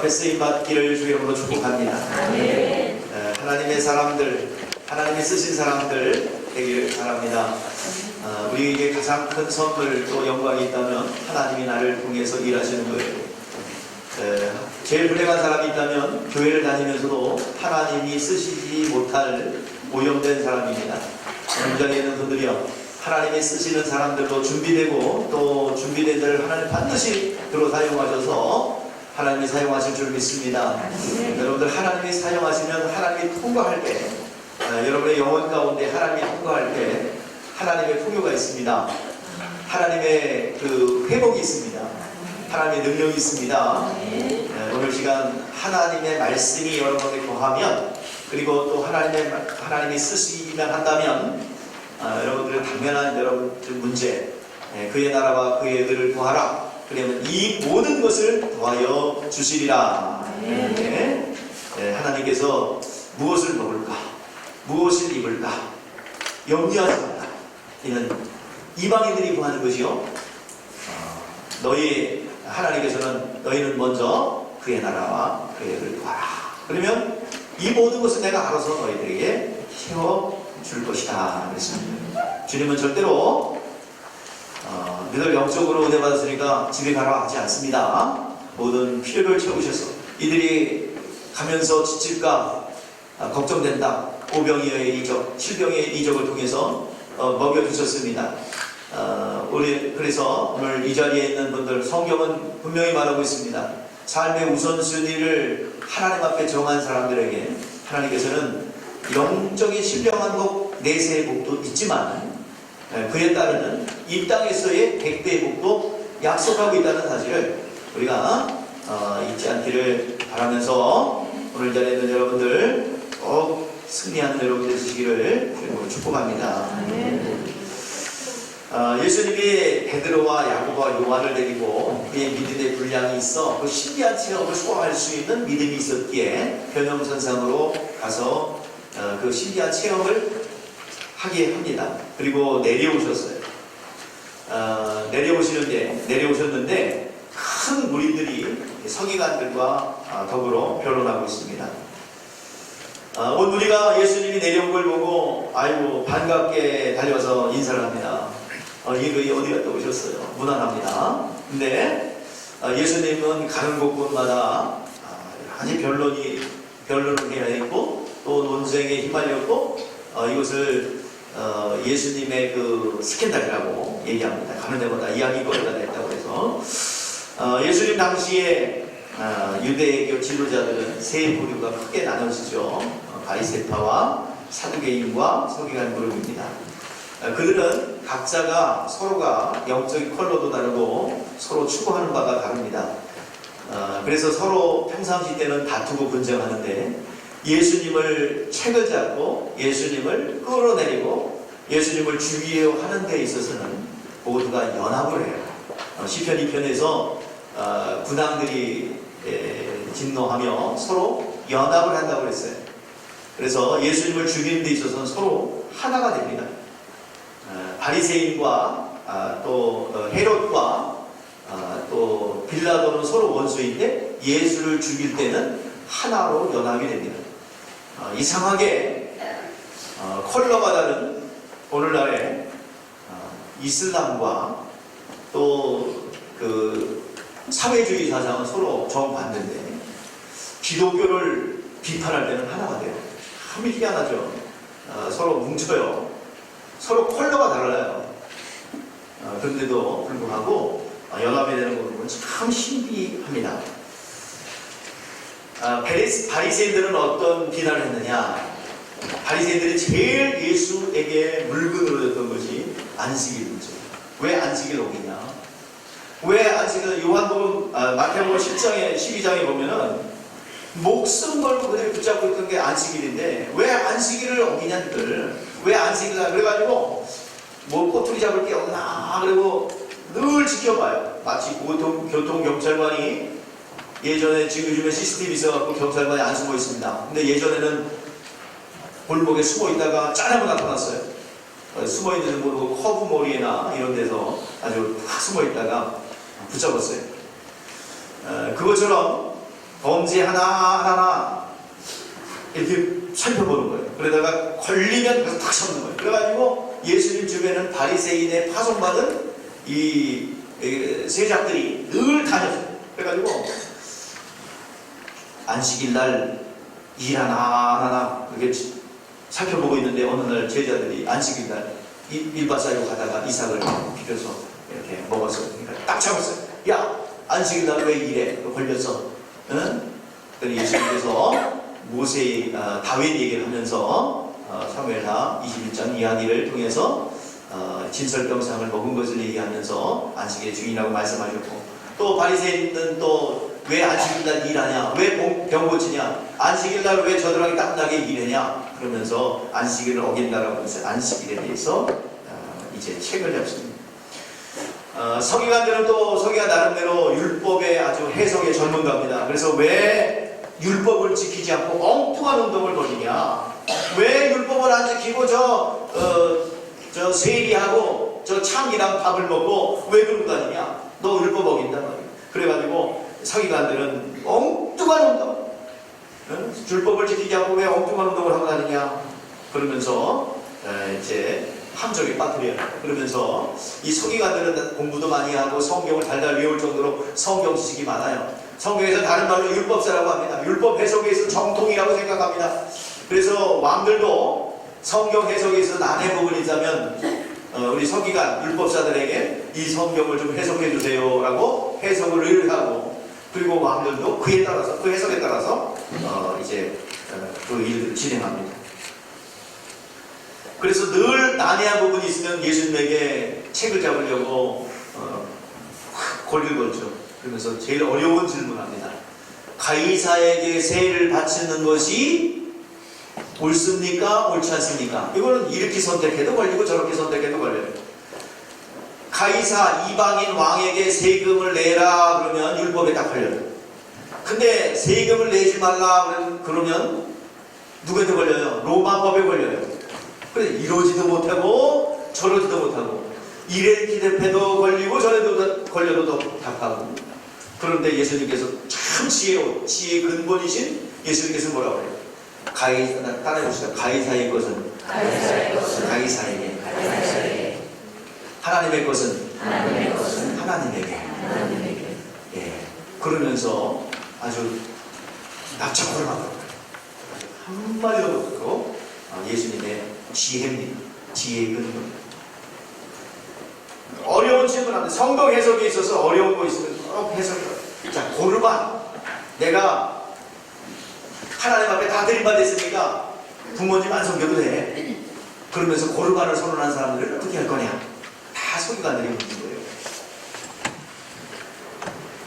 앞에 쓰임받기를 주 이름으로 축복합니다. 하나님의 사람들, 하나님이 쓰신 사람들 되기를 바랍니다. 우리에게 가장 큰 선물 또 영광이 있다면 하나님이 나를 통해서 일하시는 거예요. 제일 불행한 사람이 있다면 교회를 다니면서도 하나님이 쓰시지 못할 오염된 사람입니다. 오늘 자리에 있는 분들이요, 하나님이 쓰시는 사람들로 준비되고 또 준비된 자를 하나님 반드시 들어 사용하셔서 하나님이 사용하실 줄 믿습니다. 여러분들 하나님이 사용하시면 하나님이 통과할 때, 여러분의 영혼 가운데 하나님이 통과할 때 하나님의 풍요가 있습니다. 하나님의 그 회복이 있습니다. 하나님의 능력이 있습니다. 오늘 시간 하나님의 말씀이 여러분에게 거하면, 그리고 또 하나님이 쓰시기만 한다면 여러분들의 당면한 여러분들 문제, 그의 나라와 그의 의를 구하라. 그러면 이 모든 것을 더하여 주시리라. 하나님께서 무엇을 먹을까, 무엇을 입을까 염려하지 마라. 이는 이방인들이 구하는 것이요, 하나님께서는 너희는 먼저 그의 나라와 그의 의를 구하라. 그러면 이 모든 것을 내가 알아서 너희들에게 채워줄 것이다 그랬습니다. 주님은 절대로 너희들 영적으로 은혜 받았으니까 집에 가라 하지 않습니다. 모든 필요를 채우셔서, 이들이 가면서 지칠까 걱정된다, 오병이어의 이적, 칠병의 이적을 통해서 먹여주셨습니다. 그래서 오늘 이 자리에 있는 분들, 성경은 분명히 말하고 있습니다. 삶의 우선순위를 하나님 앞에 정한 사람들에게 하나님께서는 영적인 신령한 복, 내세의 복도 있지만 그에 따르는 이 땅에서의 100배의 복도 약속하고 있다는 사실을 우리가 잊지 않기를 바라면서 오늘 자리에 있는 여러분들 꼭 승리하는 여러분 되시기를 주님으로 축복합니다. 예수님이 베드로와 야고보와 요한을 데리고 그의 믿음의 분량이 있어 그 신비한 체험을 소화할 수 있는 믿음이 있었기에 변형선상으로 가서 그 신비한 체험을 하게 합니다. 그리고 내려오셨어요. 내려오셨는데 큰 무리들이 서기관들과 더불어 변론하고 있습니다. 온 무리가 예수님이 내려온 걸 보고 아이고 반갑게 달려와서 인사를 합니다. 이게 어디 갔다 오셨어요? 무난합니다. 근데 예수님은 가는 곳곳마다 아주 변론을 해야 했고 또 논쟁에 휘말렸고 이것을 예수님의 그 스캔들이라고 얘기합니다. 가는 데마다 이야기거리가 됐다고 해서 예수님 당시에 유대교 지도자들은 세 부류가 크게 나눠지죠. 바리새파와 사두개인과 서기관 그룹입니다. 그들은 각자가 서로가 영적인 컬러도 다르고 서로 추구하는 바가 다릅니다. 그래서 서로 평상시 때는 다투고 분쟁하는데 예수님을 책을 잡고 예수님을 끌어내리고 예수님을 죽이려 하는 데 있어서는 모두가 연합을 해요. 시편 2편에서 군왕들이 진노하며 서로 연합을 한다고 그랬어요. 그래서 예수님을 죽이는 데 있어서는 서로 하나가 됩니다. 바리새인과 또 헤롯과 또 빌라도는 서로 원수인데 예수를 죽일 때는 하나로 연합이 됩니다. 이상하게 컬러가 다른 오늘날의 이슬람과 또 그 사회주의 사상은 서로 정반대인데 기독교를 비판할 때는 하나가 돼요. 참 희한하죠. 서로 뭉쳐요. 서로 컬러가 달라요. 그런데도 불구하고 연합이 되는 걸 보면 참 신비합니다. 바리새인들은 어떤 비난을 했느냐? 바리새인들이 제일 예수에게 물건으로 줬던 것이 안식일 문제예요. 왜 안식일 어기냐? 왜 안식일? 요한복음 마태복음 10장에 12장에 보면은 목숨 걸고 그들이 붙잡고 있던 게 안식일인데 왜 안식일을 어기냐들, 왜 안식일을 그래가지고 뭐 꼬투리 잡을 게 없나 그리고 늘 지켜봐요. 마치 교통경찰관이 예전에 지금 요즘에 CCTV 있어갖고 경찰관이 안 숨어 있습니다. 근데 예전에는 골목에 숨어 있다가 짜내고 나타났어요. 숨어 있는지 모르고 커브머리나 이런 데서 아주 탁 숨어 있다가 붙잡았어요. 그것처럼 범죄 하나하나 이렇게 살펴보는 거예요. 그러다가 걸리면 그래서 탁 잡는 거예요. 그래가지고 예수님 주변에는 바리새인의 파송받은 이 세작들이 늘 다녔어요. 그래가지고 안식일날 일 하나하나 그게 살펴보고 있는데 어느 날 제자들이 안식일날 밀밭 사이로 가다가 이삭을 비벼서 이렇게 먹어서 그러니까 딱 잡았어요. 야, 안식일날 왜 이래? 걸려서. 응? 그랬더니 예수님께서 모세, 다윗 얘기를 하면서 사무엘하 21장 이야기를 통해서 진설병상을 먹은 것을 얘기하면서 안식일의 주인이라고 말씀하셨고, 또 바리새인은 또 왜 안식일날 일하냐? 왜 병 고치냐? 안식일날 왜 저들하게 땀나게 일하냐? 그러면서 안식일을 어긴다라고 해서 안식일에 대해서 이제 책을 잡습니다. 서기관들은 또 서기관 나름대로 율법의 아주 해석의 전문가입니다. 그래서 왜 율법을 지키지 않고 엉뚱한 운동을 벌이냐? 왜 율법을 안 지키고 저 세리하고 저 창이랑 밥을 먹고 왜 그러고 다니냐? 너 율법 어긴단 말이야. 그래가지고 서기관들은 엉뚱한 운동, 율법을 지키지 않고 왜 엉뚱한 운동을 하고 다니냐? 그러면서 이제 함정에 빠뜨려요. 그러면서 이 서기관들은 공부도 많이 하고 성경을 달달 외울 정도로 성경 지식이 많아요. 성경에서 다른 말로 율법사라고 합니다. 율법 해석에 있어서 정통이라고 생각합니다. 그래서 왕들도 성경 해석에 있어서 난해 부분이 있다면 우리 서기관 율법사들에게 이 성경을 좀 해석해 주세요 라고 해석을 의뢰하고, 그리고 왕들도 그에 따라서 그 해석에 따라서 이제 그 일들을 진행합니다. 그래서 늘 난해한 부분이 있으면 예수님에게 책을 잡으려고 권리를 걸죠. 그러면서 제일 어려운 질문합니다. 가이사에게 세를 바치는 것이 옳습니까? 옳지 않습니까? 이거는 이렇게 선택해도 걸리고 저렇게 선택해도 걸려요. 가이사 이방인 왕에게 세금을 내라 그러면 율법에 딱 걸려요. 근데 세금을 내지 말라 그러면 누구한테 걸려요? 로마법에 걸려요. 그래, 이러지도 못하고 저러지도 못하고 이래 기대패도 걸리고 저래도 걸려도 답답하고. 그런데 예수님께서 참 지혜로운 지혜의 근본이신 예수님께서 뭐라고 해요? 따라해봅시다. 가이사의 것은 가이사에게, 하나님의 것은 하나님에게. 예. 그러면서 아주 납작으로 막아요. 한마디도 못하고 예수님의 지혜입니다. 지혜의 근본. 어려운 질문한데 성경 해석에 있어서 어려운 거 있으면 꼭 해석해. 자, 고르반. 내가 하나님 앞에 다 들임받았으니까 부모님 안 섬겨도 돼. 그러면서 고르반을 선언한 사람들을 어떻게 할 거냐? 다 서기관들이 묻는 거예요.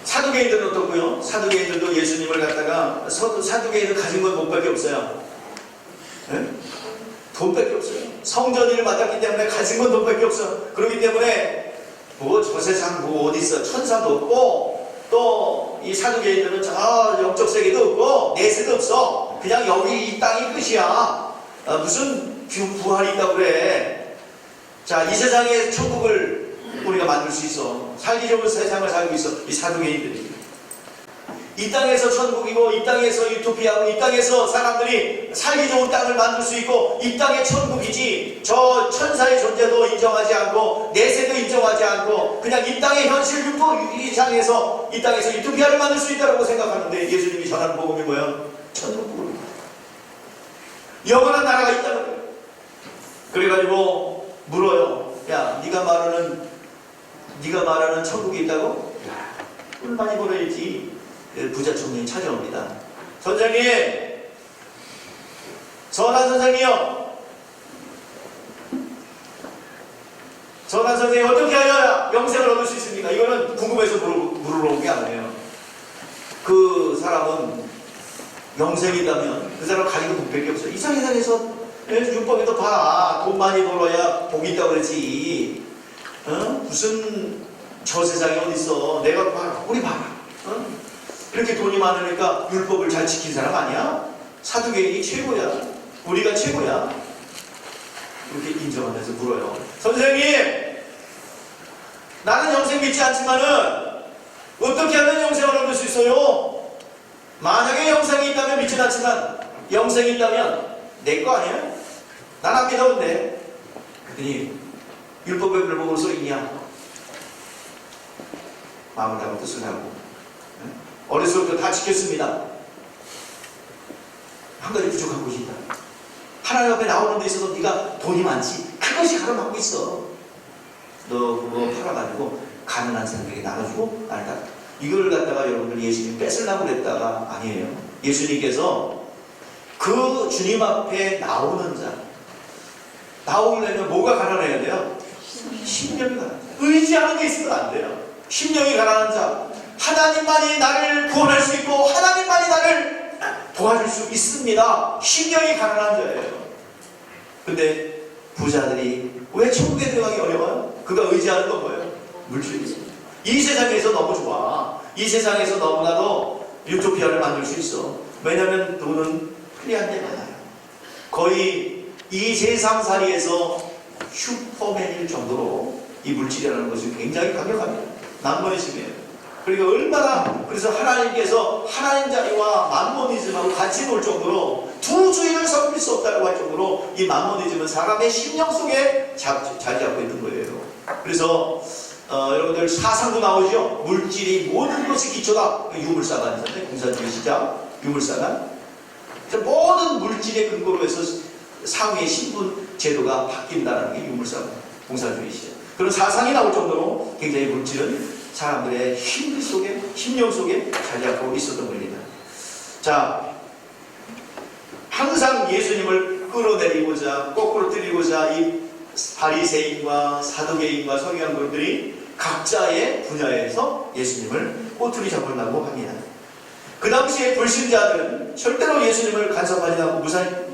사두개인들은 어떻고요? 사두개인들도 예수님을 갖다가 사두개인은 가진 건 돈밖에 없어요. 네? 돈밖에 없어요. 성전일을 맡았기 때문에 가진 건 돈밖에 없어. 그렇기 때문에 뭐 저 세상 뭐 어디 있어? 천사도 없고 또 이 사두개인들은 저 영적 세계도 없고 내세도 없어. 그냥 여기 이 땅이 끝이야. 무슨 부활이 있다고 그래. 자, 이 세상의 천국을 우리가 만들 수 있어. 살기 좋은 세상을 살고 있어. 이 사두개인들이. 이 땅에서 천국이고 이 땅에서 유토피아고 이 땅에서 사람들이 살기 좋은 땅을 만들 수 있고 이 땅의 천국이지 저 천사의 존재도 인정하지 않고 내세도 인정하지 않고 그냥 이 땅의 현실 유토피아에서 이 땅에서 유토피아를 만들 수 있다고 생각하는데 예수님이 전하는 복음이 뭐야? 천국. 영원한 나라가 있다는 거예요. 그래가지고 물어요. 야, 네가 말하는 천국이 있다고? 야, 돈 많이 벌어야지. 부자 청년이 찾아옵니다. 선생님, 전한 선생님이요. 전한 선생님 어떻게 하여야 영생을 얻을 수 있습니까? 이거는 궁금해서 물으러 온 게 아니에요. 그 사람은 영생이 있다면 그 사람 가진 건 돈밖에 없어요. 이 세상에서 율법에도 봐. 돈 많이 벌어야 복이 있다고 그러지. 무슨 저 세상에 어딨어. 내가 봐라. 우리 봐라. 이렇게 돈이 많으니까 율법을 잘 지킨 사람 아니야? 사두개인이 최고야. 우리가 최고야. 이렇게 인정하면서 물어요. 선생님, 나는 영생 믿지 않지만은 어떻게 하면 영생을 얻을 수 있어요? 만약에 영생이 있다면 믿진 않지만 영생이 있다면 내 거 아니야? 난 안 믿어본데. 그랬더니 율법의 별복으로서 있냐? 마음을 하고 뜻을 하고 어렸을 때부터 다 지켰습니다. 한 가지 부족한 곳이 있다. 하나님 앞에 나오는 데 있어서 네가 돈이 많지. 그것이 가로막고 있어. 너 그거 팔아가지고 가난한 사람에게 나눠주고 아니다. 이걸 갖다가 여러분들 예수님 뺏으려고 그랬다가 아니에요. 예수님께서 그 주님 앞에 나오는 자, 나오려면 뭐가 가난해야 돼요? 심령이 가난한 자. 의지하는 게 있으면 안 돼요. 심령이 가난한 자, 하나님만이 나를 구원할 수 있고 하나님만이 나를 도와줄 수 있습니다. 심령이 가난한 자예요. 근데 부자들이 왜 천국에 들어가기 어려워요? 그가 의지하는 건 뭐예요? 물질이죠. 이 세상에서 너무 좋아. 이 세상에서 너무나도 유토피아를 만들 수 있어. 왜냐하면 돈은 편리한 게 많아요. 거의 이 세상살이에서 슈퍼맨일 정도로 이 물질이라는 것이 굉장히 강력합니다. 난번이 심해요. 그러니까 얼마나, 그래서 하나님께서 하나님 자리와 만모니즘하고 같이 놀 정도로 두 주인을 섬길 수 없다고 할 정도로 이 만모니즘은 사람의 심령 속에 자리 잡고 있는 거예요. 그래서 여러분들 사상도 나오죠. 물질이 모든 것이 기초다. 유물사관이잖아요. 공산주의 시작 유물사관. 모든 물질의 근거로 해서 상위의 신분 제도가 바뀐다는 게 유물사관, 공산주의 시작. 그런 사상이 나올 정도로 굉장히 물질은 사람들의 힘 속에, 심령 속에 자리 잡고 있었던 겁니다. 자, 항상 예수님을 끌어내리고자, 거꾸로 뜨리고자 이 바리새인과 사두개인과 서기관 그룹들이 각자의 분야에서 예수님을 꼬투리 잡으려고 합니다. 그 당시에 불신자들은 절대로 예수님을 간섭하지 않고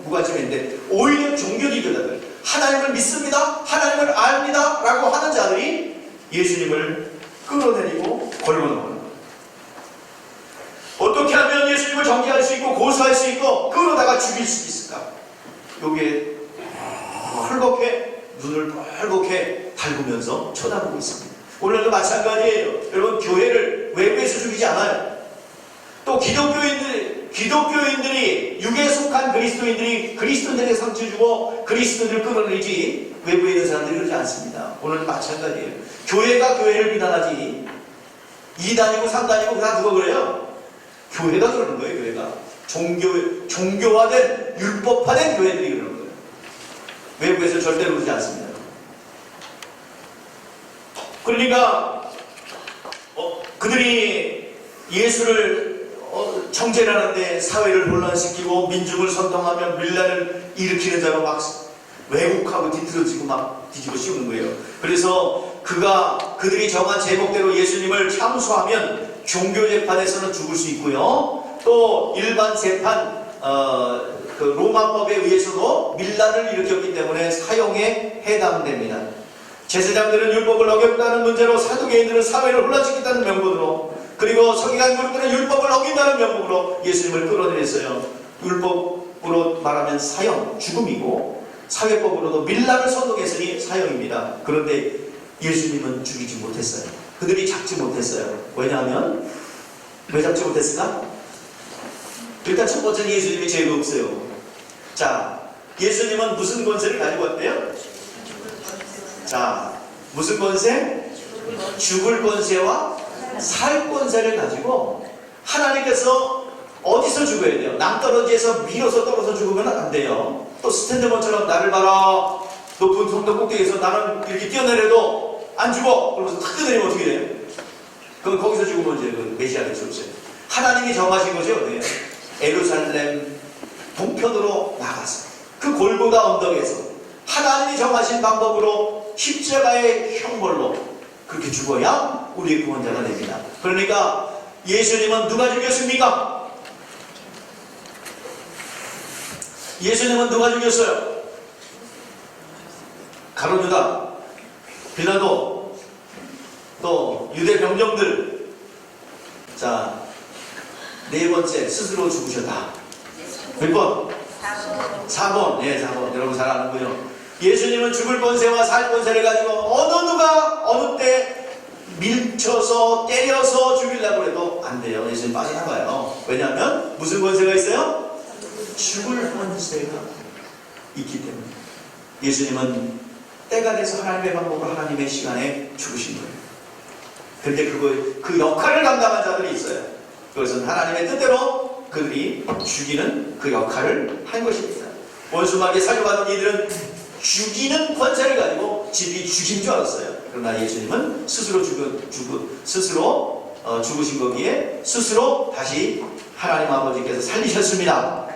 무관심했는데 오히려 종교 리더들, 하나님을 믿습니다, 하나님을 압니다 라고 하는 자들이 예수님을 끌어내리고 걸어놓는 거예요. 어떻게 하면 예수님을 정죄할 수 있고 고소할 수 있고 끌어다가 죽일 수 있을까? 여기에 헐겁게 눈을 뻘겋게 달구면서 쳐다보고 있습니다. 오늘도 마찬가지예요. 여러분, 교회를 외부에서 죽이지 않아요. 또 기독교인들이 육에 속한 그리스도인들이 그리스도인들에게 상처 주고 그리스도인들을 끌어내리지 외부에 있는 사람들이 그러지 않습니다. 오늘도 마찬가지예요. 교회가 교회를 비난하지 2단이고 3단이고 다 누가 그래요? 교회가 그러는 거예요. 교회가 종교화된 율법화된 교회들이 그러는 거예요. 외부에서 절대로 그러지 않습니다. 그러니까 그들이 예수를 정죄하는데 사회를 혼란시키고 민중을 선동하며 밀란을 일으키는 자로 막 왜곡하고 뒤틀어지고 막 뒤집어 씌우는 거예요. 그래서 그들이 정한 제목대로 예수님을 참수하면 종교재판에서는 죽을 수 있고요. 또 일반 재판 그 로마법에 의해서도 밀란을 일으켰기 때문에 사형에 해당됩니다. 제사장들은 율법을 어겼다는 문제로, 사두개인들은 사회를 혼란시켰다는 명분으로, 그리고 서기관 그룹들은 율법을 어긴다는 명목으로 예수님을 끌어내렸어요. 율법으로 말하면 사형, 죽음이고 사회법으로도 밀란을 선동했으니 사형입니다. 그런데 예수님은 죽이지 못했어요. 그들이 잡지 못했어요. 왜냐하면 왜 잡지 못했을까? 일단 첫 번째는 예수님이 죄가 없어요. 자, 예수님은 무슨 권세를 가지고 왔대요? 자, 무슨 권세? 죽을 권세와 살 권세를 가지고 하나님께서 어디서 죽어야 돼요? 낭떠러지에서 밀어서 떨어져 죽으면 안 돼요. 또 스탠드먼처럼 나를 봐라, 높은 성도 꼭대기에서 나는 이렇게 뛰어내려도 안 죽어 그러면서 탁 뛰어내리면 어떻게 돼요? 그럼 거기서 죽으면 이제 그 메시아 될 수 없어요. 하나님이 정하신 것이 어디예요? 예루살렘 동편으로 나가서 그 골고다 언덕에서 하나님이 정하신 방법으로 십자가의 형벌로 그렇게 죽어야 우리의 구원자가 됩니다. 그러니까 예수님은 누가 죽였습니까? 예수님은 누가 죽였어요? 가룟 유다, 빌라도, 또 유대 병정들. 자, 네 번째, 스스로 죽으셨다. 몇 번? 4번. 예, 4번. 여러분 잘 아는군요. 예수님은 죽을 권세와 살 권세를 가지고 어느 누가 어느 때 밀쳐서 때려서 죽이려고 해도 안 안 돼요. 예수님 빠져나가요. 왜냐하면 무슨 권세가 있어요? 죽을 권세가 있기 때문에. 예수님은 때가 돼서 하나님의 방법으로 하나님의 시간에 죽으신 거예요. 근데 그 역할을 감당한 자들이 있어요. 그것은 하나님의 뜻대로 그들이 죽이는 그 역할을 한 것입니다. 원수마귀에 사용하던 이들은 죽이는 권세를 가지고 지들이 죽인 줄 알았어요. 그러나 예수님은 스스로 죽으신 거기에 스스로 다시 하나님 아버지께서 살리셨습니다.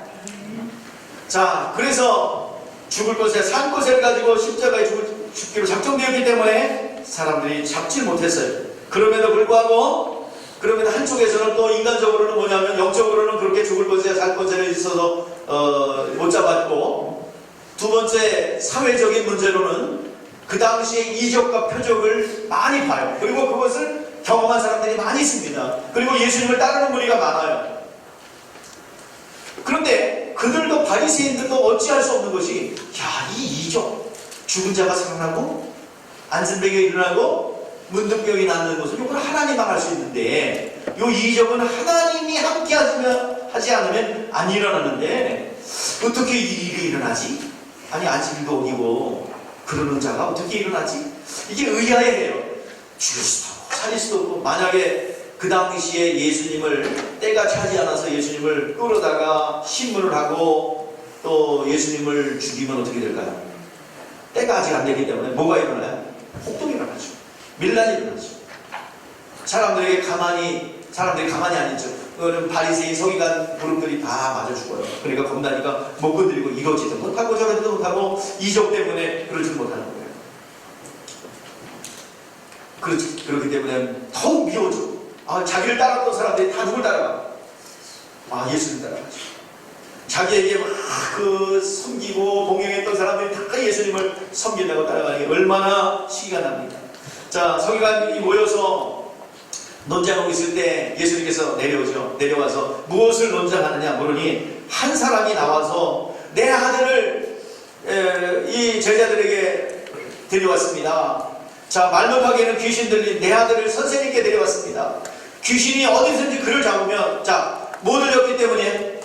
자, 그래서 죽을 것에 산 것을 가지고 십자가에 죽기로 작정되었기 때문에 사람들이 잡지 못했어요. 그럼에도 불구하고 한쪽에서는 또 인간적으로는 뭐냐면 영적으로는 그렇게 죽을 것에 살 것에 있어서 못 잡았고, 두 번째 사회적인 문제로는 그 당시에 이적과 표적을 많이 봐요. 그리고 그것을 경험한 사람들이 많이 있습니다. 그리고 예수님을 따르는 무리가 많아요. 그런데 그들도 바리새인들도 어찌할 수 없는 것이, 야, 이 이적, 죽은 자가 살아나고 안진병이 일어나고 문둥병이 낫는 것은 이건 하나님만 할 수 있는데, 이 이적은 하나님이 함께 하지 않으면 안 일어나는데 어떻게 이 일이 일어나지? 아니, 안식일도 어디고 그러는 자가 어떻게 일어나지? 이게 의아해요. 죽일 수도 없고 살릴 수도 없고. 만약에 그 당시에 예수님을, 때가 차지 않아서 예수님을 끌어다가 신문을 하고 또 예수님을 죽이면 어떻게 될까요? 때가 아직 안 되기 때문에 뭐가 일어나요? 폭동이 일어나죠. 밀란이 일어나죠. 사람들이 가만히 안 있죠. 그거는 바리새인 서기관 그룹들이 다 맞아 죽어요. 그러니까 겁나니까 못 건드리고 이러지도 못하고 저러지도 못하고 이적 때문에 그러지 못하는 거예요. 그렇기 때문에 더욱 미워져. 자기를 따랐던 사람들이 다 누굴 따라가? 예수님 따라가죠. 자기에게 막 섬기고 봉행했던 사람들이 다 예수님을 섬긴다고 따라가니 얼마나 시기가 납니다. 자, 서기관이 모여서 논쟁하고 있을 때 예수님께서 내려와서 무엇을 논쟁하느냐 물으니, 한 사람이 나와서 내 아들을 이 제자들에게 데려왔습니다. 자, 말 못하게는 귀신 들린 내 아들을 선생님께 데려왔습니다. 귀신이 어디든지 그를 잡으면, 자, 뭐 들렸기 때문에?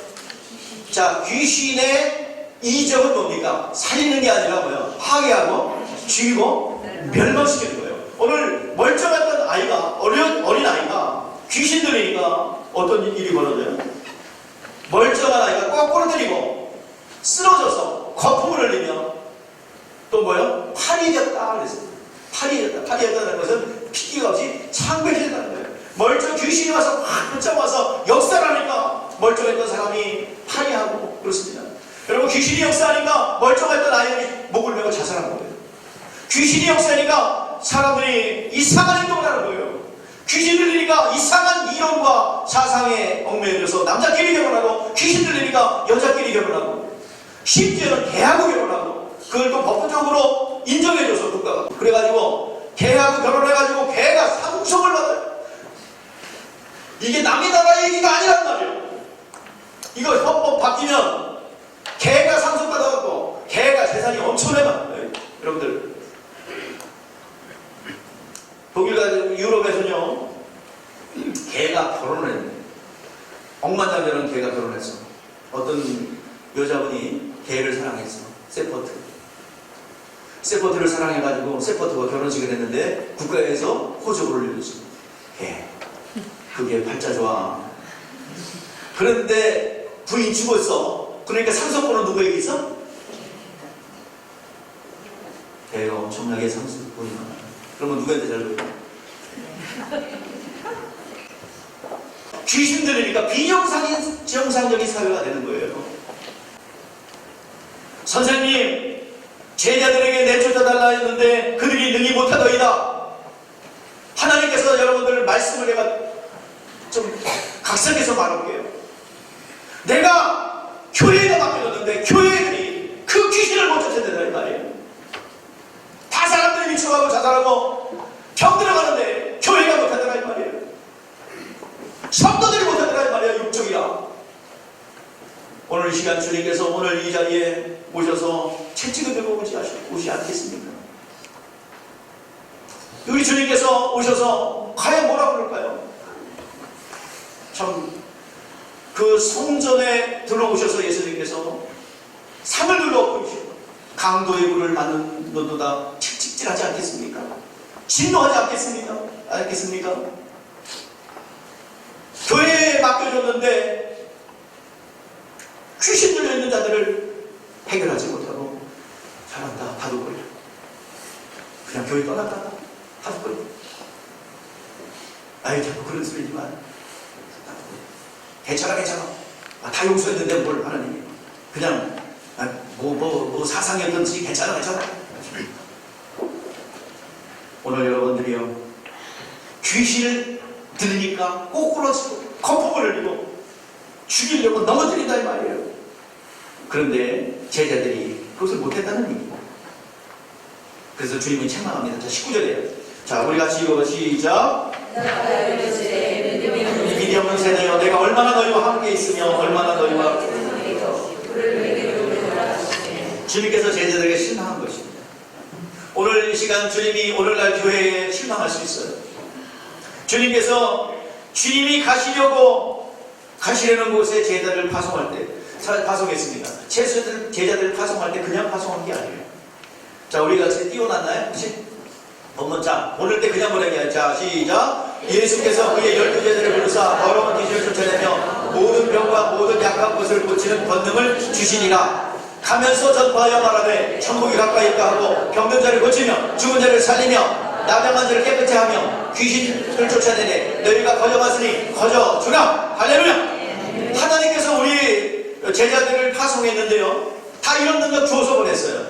자, 귀신의 이적은 뭡니까? 살리는 게 아니라 뭐예요? 파괴하고 죽이고 멸망시키는 거예요. 오늘 멀쩡했던 아이가, 어린 아이가 귀신 들리니까 어떤 일이 벌어져요? 멀쩡한 아이가 거꾸로 들리고 쓰러져서 거품을 흘리며 또 뭐예요? 팔이 됐다 그랬어요. 팔이 됐다는 것은 피기가 없이 창백해졌다는 거예요. 귀신이 와서 확 붙잡아서 역사하니까 멀쩡했던 사람이 파리하고 그렇습니다. 여러분, 귀신이 역사하니까 멀쩡했던 아이들이 목을 메고 자살한 거예요. 귀신이 역사하니까 사람들이 이상한 행동을 하는 거예요. 귀신 들리니까 이상한 이론과 사상에 얽매여져서 남자끼리 결혼하고, 귀신 들리니까 여자끼리 결혼하고, 심지어는 개하고 결혼하고, 그걸 또 법적으로 인정해줘서 국가가. 그래가지고 개하고 결혼해가지고 개가 상속을 받아요. 이게 남의 나라 얘기가 아니란 말이에요. 이거 헌법 바뀌면 개가 상속받아갖고 개가 재산이 엄청나게 많아요. 여러분들, 독일과 유럽에서는요, 개가 결혼을 했는데, 억만장자는 개가 결혼했어. 어떤 여자분이 개를 사랑했어. 세포트를 사랑해가지고 세포트가 결혼식을 했는데 국가에서 호적을 올려줬어. 개. 그게 팔자 좋아. 그런데 부인 죽었어. 그러니까 상속권은 누구에게 있어? 개가 엄청나게 상속권이 많아. 그러면 누구한테 잘 보여? 귀신 들으니까 비정상적인 사회가 되는 거예요. 선생님, 제자들에게 내쫓아달라 했는데 그들이 능히 못하더이다. 하나님께서 여러분들 말씀을 내가 좀 각성해서 말할게요. 내가 교회가 맡겨졌는데 교회들이 그 귀신을 못 쫓아낸다 이 말이에요. 다 사람들이 미쳐가고 자살하고 병들어가는데 교회가 못하더라 이 말이에요. 성도들이 못하더라 이 말이에요. 육적이야. 오늘 이 시간 주님께서 오늘 이 자리에 오셔서 채찍을 들고 오지 않겠습니까? 우리 주님께서 오셔서 과연 뭐라고 그럴까요? 참 그 성전에 들어오셔서 예수님께서 상을 둘러엎으시고 강도의 불을 맞는 너도다 칙칙질하지 않겠습니까? 진노하지 않겠습니까? 교회에 맡겨줬는데 귀신 들려있는 자들을 해결하지 못하고 잘한다 다독거려 그냥 교회 떠났다 다독거려 아이 자꾸 그런 소리지만 괜찮아 다 용서했는데 뭘 하나님이 그냥 뭐 사상이었든지 괜찮아 오늘 여러분들이요 귀신을 들으니까 꼬꾸러지고 거품을 흘리고 죽이려고 넘어뜨린다 이 말이에요. 그런데 제자들이 그것을 못했다는 얘기입니다. 그래서 주님이 책망합니다. 자 19절이에요. 자 우리 같이 읽어봐 시작. 믿음 없는 세대여 내가 얼마나 너희와 함께 있으며 얼마나 너희와 주님께서 제자들에게 실망한 것입니다. 오늘 이 시간 주님이 오늘날 교회에 실망할 수 있어요. 주님께서 주님이 가시려는 곳에 제자들을 파송했습니다. 제자들을 파송할 때 그냥 파송한 게 아니에요. 자 우리 같이 띄워놨나요? 혹시? 자 보낼 때 그냥 보낸 게 아니라 자 시작. 예수께서 그의 12제자를 부르사 더러운 귀신을 쫓아내며 모든 병과 모든 약한 것을 고치는 권능을 주시니라. 가면서 전파하여 말하되 천국이 가까이 있다 하고 병든 자를 고치며 죽은 자를 살리며 나병한 자를 깨끗이 하며 귀신을 쫓아내되 너희가 거저갔으니 거저주라. 할렐루야. 하나님께서 우리 제자들을 파송했는데요 다 이런 능력 주어서 보냈어요.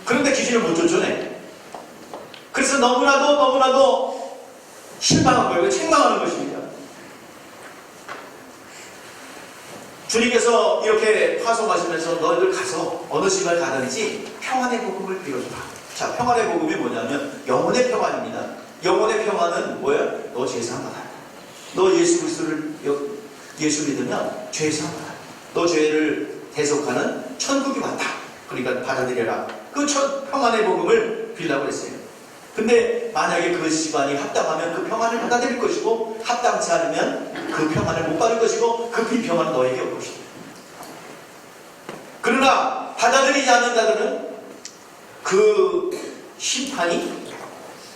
그런데 귀신을 못 쫓아내. 그래서 너무나도 실망한 거예요. 책망하는 것입니다. 주님께서 이렇게 파송하시면서 너희들 가서 어느 집을 가든지 평안의 복음을 빌어주라. 자, 평안의 복음이 뭐냐면 영혼의 평안입니다. 영혼의 평안은 뭐야? 너 죄사함 받아. 너 예수 그리스도를 예수 믿으면 죄사함 받아. 너 죄를 대속하는 천국이 왔다. 그러니까 받아들여라. 그 평안의 복음을 빌라고 했어요. 근데 만약에 그 집안이 합당하면 그 평안을 받아들일 것이고 합당치 않으면 그 평안을 못 받을 것이고 그 빈평안은 너에게 올 것이다. 그러나 받아들이지 않는 자들은 그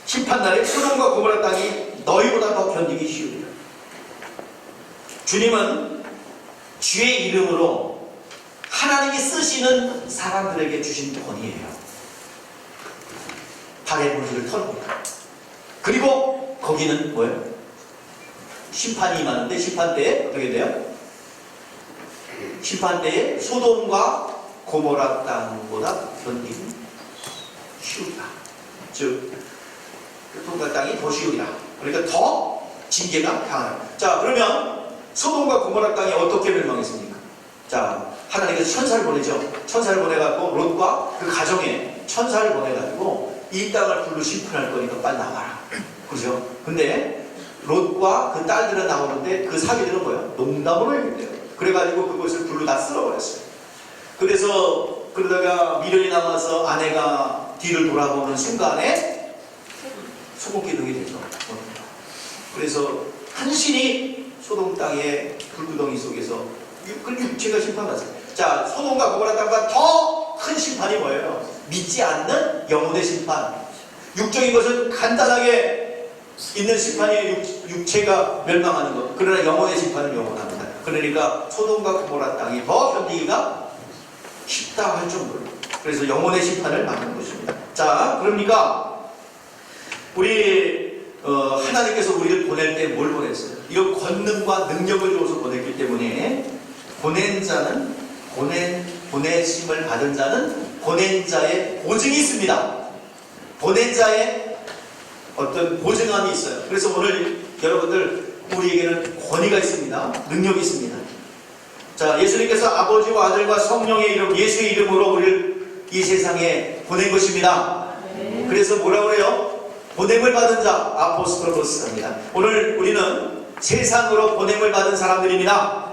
심판날에 소돔과 고모라 땅이 너희보다 더 견디기 쉬우리라. 주님은 주의 이름으로 하나님이 쓰시는 사람들에게 주신 권위예요. 달의 문지를 털어버립니다. 그리고 거기는 뭐예요? 심판이 임하는데 심판 때에 어떻게 돼요? 심판 때에 소돔과 고모라 땅보다 견디기 쉬우리라. 즉 소돔과 땅이 더 쉬우리라. 그러니까 더 징계가 강하다. 자 그러면 소돔과 고모라 땅이 어떻게 멸망했습니까? 자 하나님께서 천사를 보내죠. 천사를 보내갖고 롯과 그 가정에 천사를 보내가지고 이 땅을 불로 심판할 거니까 빨리 나와라. 그죠? 근데 롯과 그 딸들은 나오는데 그 사기들은 뭐야? 농담으로 했는데요. 그래가지고 그것을 불로 다 쓸어버렸어요. 그래서 그러다가 미련이 남아서 아내가 뒤를 돌아보는 순간에 소금기둥이 되죠. 그래서 한신이 소돔 땅의 불구덩이 속에서 육체가 심판받았어요. 자, 소돔과 고모라 땅과 더 큰 심판이 뭐예요? 믿지 않는 영혼의 심판. 육적인 것은 간단하게 있는 심판이 육체가 멸망하는 것. 그러나 영혼의 심판은 영원합니다. 그러니까 소돔과 고모라 땅이 더 견디기가 쉽다 할 정도로. 그래서 영혼의 심판을 막는 것입니다. 자, 그러니까 우리 하나님께서 우리를 보낼 때 뭘 보냈어요? 이런 권능과 능력을 줘서 보냈기 때문에 보낸 자는 보내심을 받은 자는 보낸 자의 보증이 있습니다. 보낸 자의 어떤 보증함이 있어요. 그래서 오늘 여러분들 우리에게는 권위가 있습니다. 능력이 있습니다. 자, 예수님께서 아버지와 아들과 성령의 이름, 예수의 이름으로 우리를 이 세상에 보낸 것입니다. 그래서 뭐라고 그래요? 보냄을 받은 자, 아포스톨로스입니다. 오늘 우리는 세상으로 보냄을 받은 사람들입니다.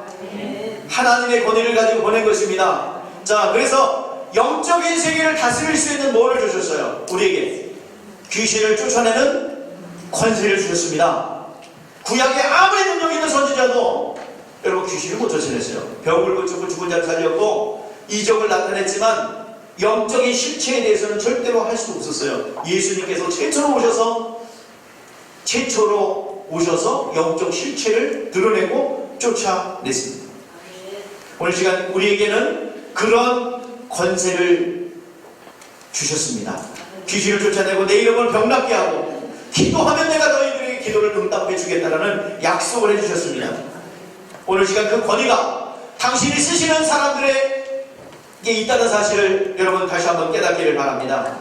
하나님의 권위를 가지고 보낸 것입니다. 자, 그래서 영적인 세계를 다스릴 수 있는 뭐를 주셨어요? 우리에게 귀신을 쫓아내는 권세를 주셨습니다. 구약에 아무리 능력 있는 선지자도 여러분 귀신을 못 쫓아냈어요. 병을 고치고 죽은 자를 살렸고 이적을 나타냈지만 영적인 실체에 대해서는 절대로 할 수 없었어요. 예수님께서 최초로 오셔서 영적 실체를 드러내고 쫓아냈습니다. 오늘 시간 우리에게는 그런 권세를 주셨습니다. 귀신을 쫓아내고 내 이름을 병낫게 하고 기도하면 내가 너희들에게 기도를 응답해 주겠다라는 약속을 해주셨습니다. 오늘 시간 그 권위가 당신이 쓰시는 사람들에게 있다는 사실을 여러분 다시 한번 깨닫기를 바랍니다.